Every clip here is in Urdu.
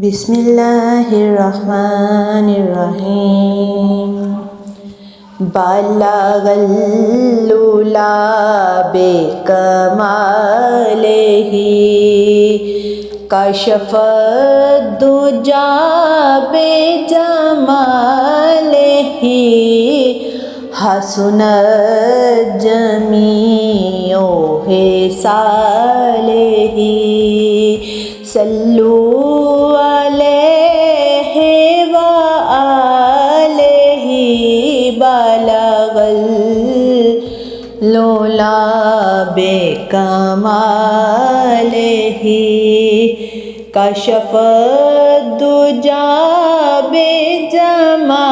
بسم اللہ الرحمن الرحیم بلغ العلا بکمالہ کشف الدجی بجمالہ حسنت جمیع خصالہ صلو علیہ وآلہ بلغ العلا بکمالہ کشف الدجی بجمالہ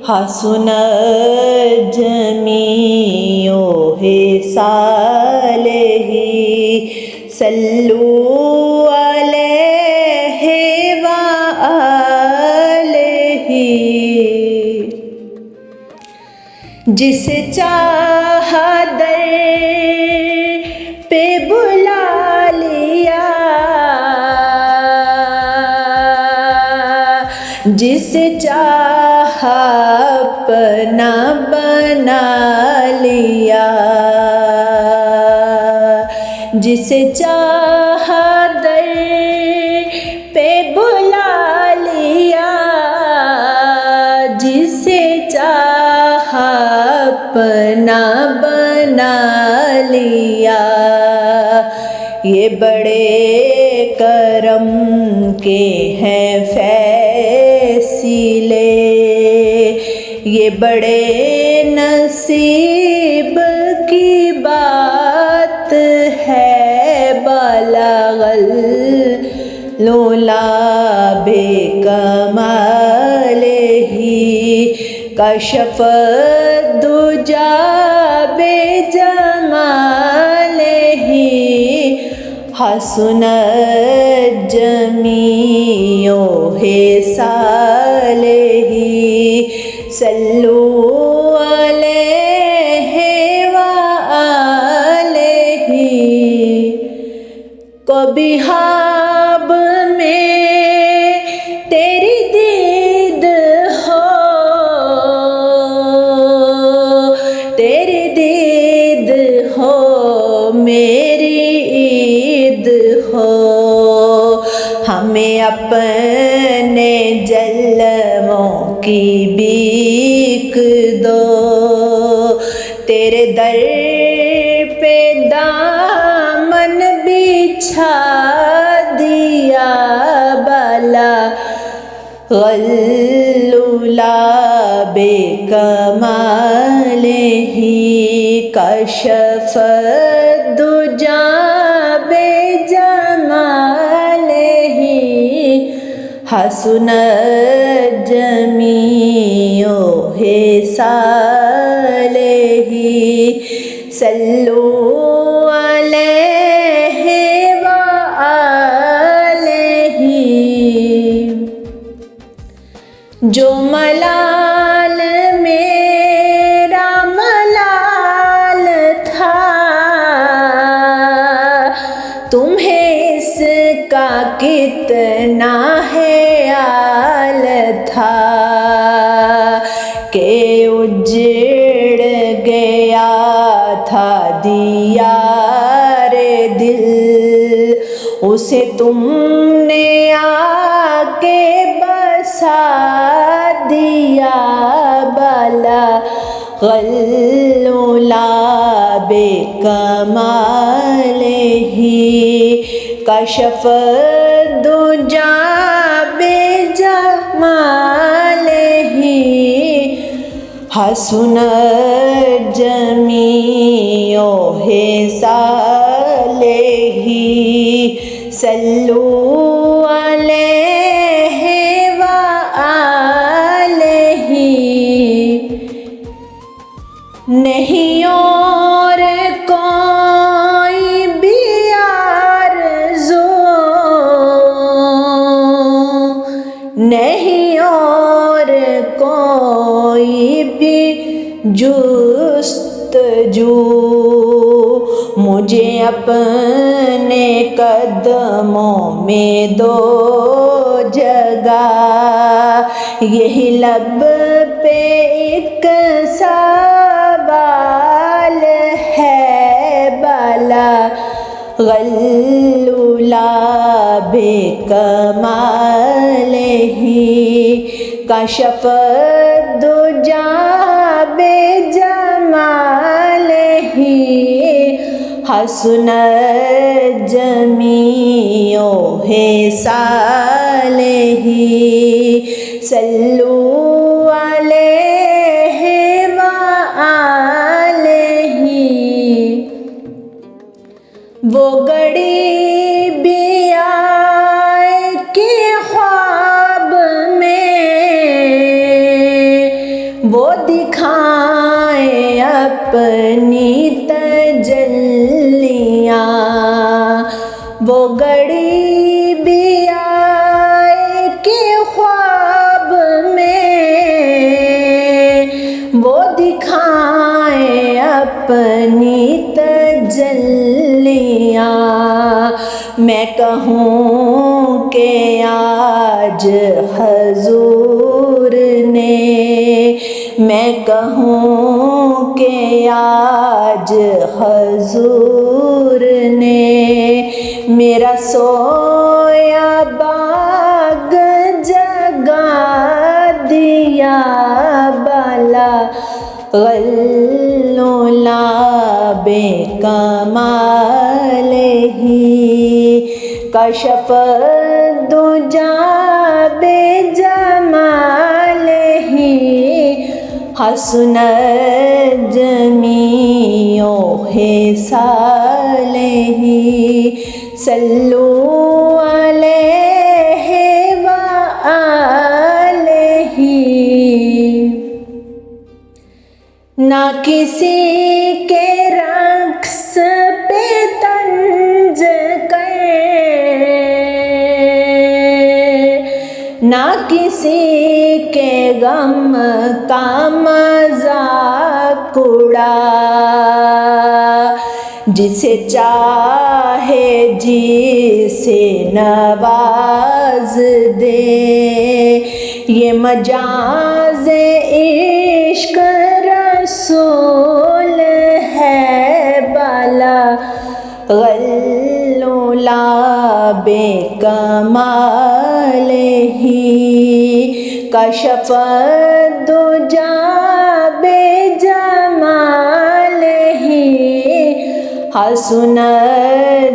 حسنت جمیع خصالہ صلو علیہ وآلہ جسے چاہا در پہ بلا لیا جسے چاہا اپنا بنا لیا جسے چاہا در پہ بلا لیا جسے چاہا اپنا بنا لیا یہ بڑے کرم کے ہیں فیصلے یہ بڑے نصیب کی بات ہے بلغ العلا بکمالہ کشف الدجی بجمالہ حسنت جمیع خصالہ صلو علیہ وآلہ کبھی خواب میں تیری دید ہو تیری دید ہو میری عید ہو ہمیں اپنے جلووں کی بیک دو تیرے در پہ دامن بچھا دیا بلغ العلا بکمالہ کشف الدجی بجمالہ حسنت جمیع خصالہ صلو علیہ وآلہ جو ملال میرا ملال تھا تمہیں اس کا کتنا خیال تھا کہ اجڑ گیا تھا دیار دل اسے تم نے آ کے بسا دیا بلغ العلا بکمالہ کشف الدجی بجمالہ حسنت جمیع خصالہ صلو علیہ وآلہ نہیں اور کوئی بھی آرزو نہیں اور کوئی بھی جستجو مجھے اپنے قدموں میں دو جگہ، یہی لب پہ ایک سوال ہے بالا، غلولا بے کمال ہی، کشف الدجا بے جمال ہی، حسن جمیع حصال ہی، صلو علیہ وآلہ۔ وہ گھڑی بھی آئے کہ خواب میں وہ دکھائیں اپنی تجلیاں، وہ گھڑی بھی آئے کہ خواب میں وہ دکھائیں اپنی تجلیاں، میں کہوں کہ آج حضور نے، میں کہوں کہ آج حضور نے میرا سویا باغ جگا دیا بالا، غلولا بے کمال ہی، کشف الدجا بے جمال ہی، حسن جمیع حصال ہی، صلو علیہ وآلہ۔ نہ کسی کے رقص پہ طنز کر، نہ کسی کے غم کا مذاق اڑا، جسے چاہے جسے نواز دے، یہ مجاز عشق رسول ہے بالا، غلولا بے کمال ہی، کشف الدجا بے جمال ہی، حسن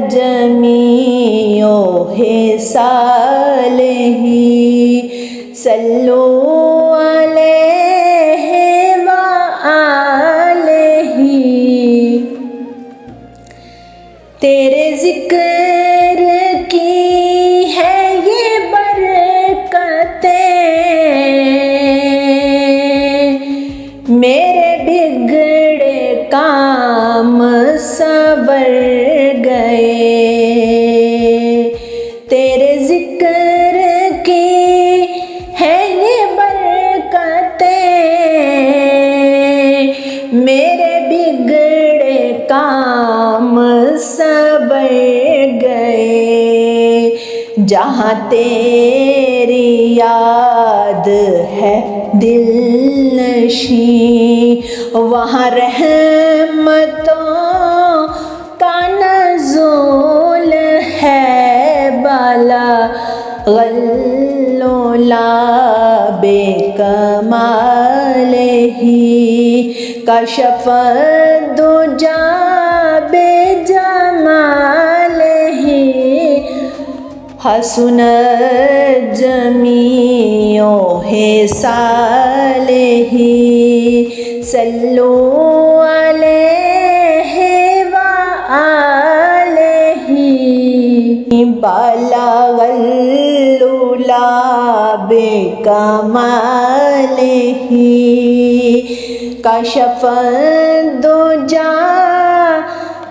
جمیع حصال ہی، صلو علیہ وآلہ۔ تیرے ذکر کی ہے یہ برکتیں، میرے بگڑے کام سنور گئے، تیرے ذکر کی ہے یہ برکتیں، میرے بگڑے کام سنور گئے، جہاں تیری یاد ہے دل نشیں، وہاں رحمتوں کا نزول ہے بالا، غلولا بے کمال ہی، کشف الدجا بے جمال ہی، حسن جمیع حصال ہی، صلو علیہ وآلہ۔ بالا غلولا بے کمال ہی، کشف الدجا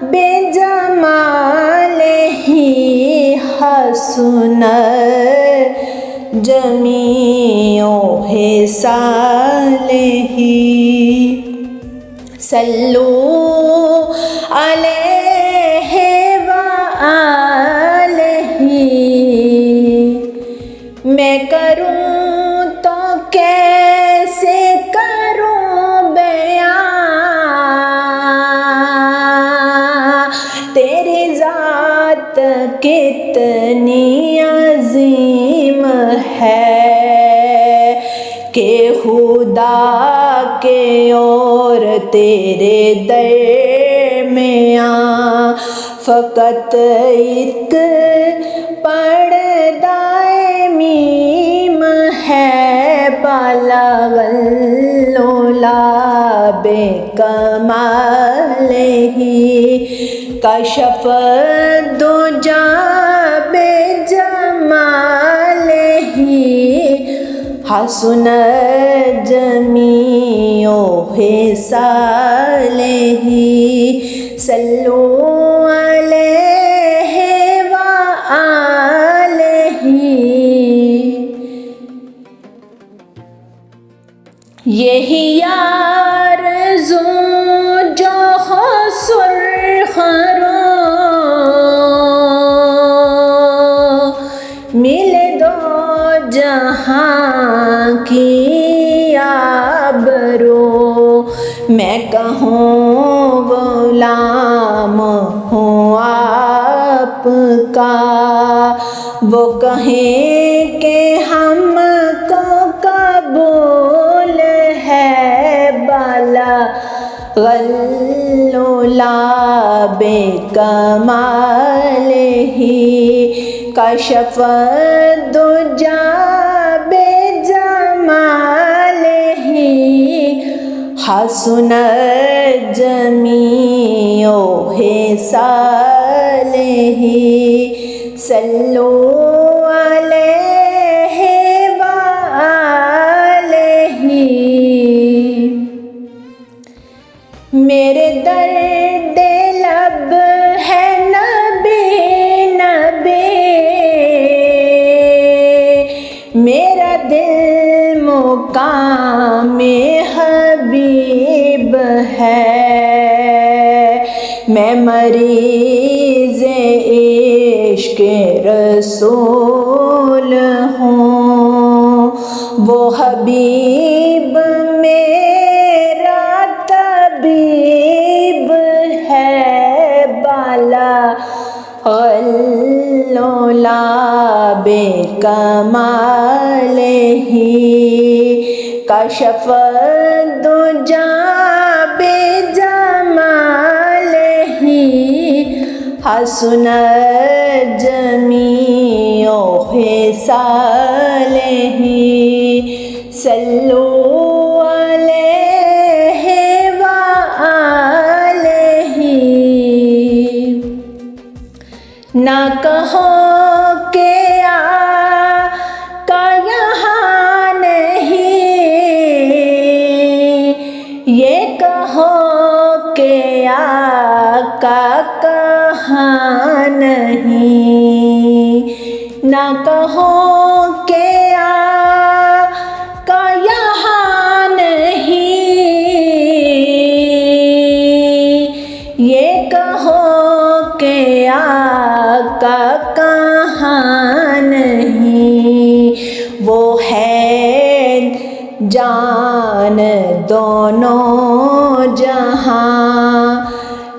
بے جمال ہی، حسن جمیع حصال ہی، صلو علیہ اتنی عظیم ہے کہ خدا کے اور تیرے درمیاں فقط ایک پردہ میم ہے، بالغ العلا بکمالہ کشف الدجی بجمالہ حسن جمیع خصالہ صلو علیہ وآلہ۔ یہی آرزو جو ہو سرخ رو، ملے دو جہاں کی آبرو، میں کہوں غلام ہوں آپ کا، وہ کہیں کہ ہم کو قبول ہے، بالغ العلا بکمالہ کشف الدجی بجمالہ حسن جمیع خصالہ صلو علیہ وآلہ۔ میرے درد لب ہے نبی نبی، میرا دل مقام حبیب ہے، میں مریض عشق رسول ہوں، وہ حبیب میرا طبیب ہے، بالغ العلا بکمالہ کشف الدجی بجمالہ حسن جمیع خصالہ صلو علیہ وآلہ۔ نہ کہو کہ آقا یہاں نہیں، یہ کہو کہ آقا کہاں نہیں، نہ کہو کہ آقا یہاں نہیں، یہ کہو کہ آقا کہاں نہیں، وہ ہے جان دونوں جہاں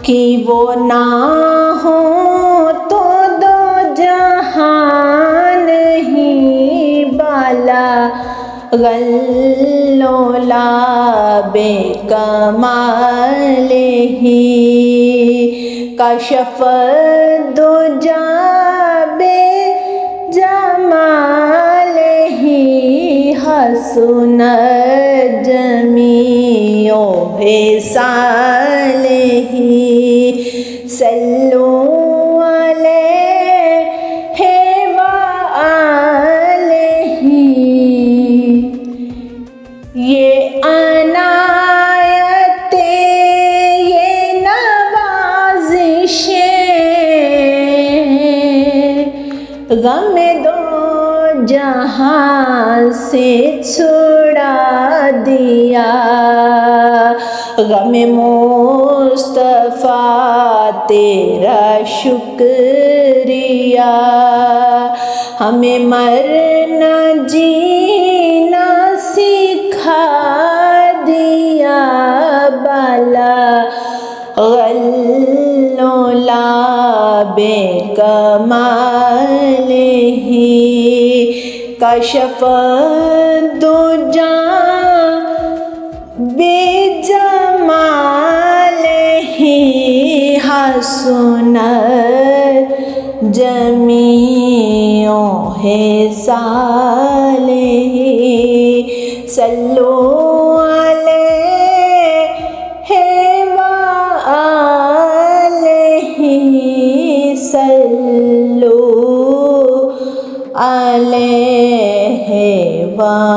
کی، وہ نہ ہو تو دو جہاں نہیں، بالغ العلا بکمالہ کشف الدجی بجمالہ حسن جمیع خصالہ صلو علیہ وآلہ۔ یہ عنایتیں، یہ نوازشیں غم دو جہاں سے چھڑا دیا، غم مصطفیٰ تیرا شکریہ، ہمیں مرنا جینا سکھا دیا، بالغ العلا کمالہ کشف الدجی بجمالہ حسنت جمیع خصالہ صلو علیہ وآلہ صلو علیہ وآلہ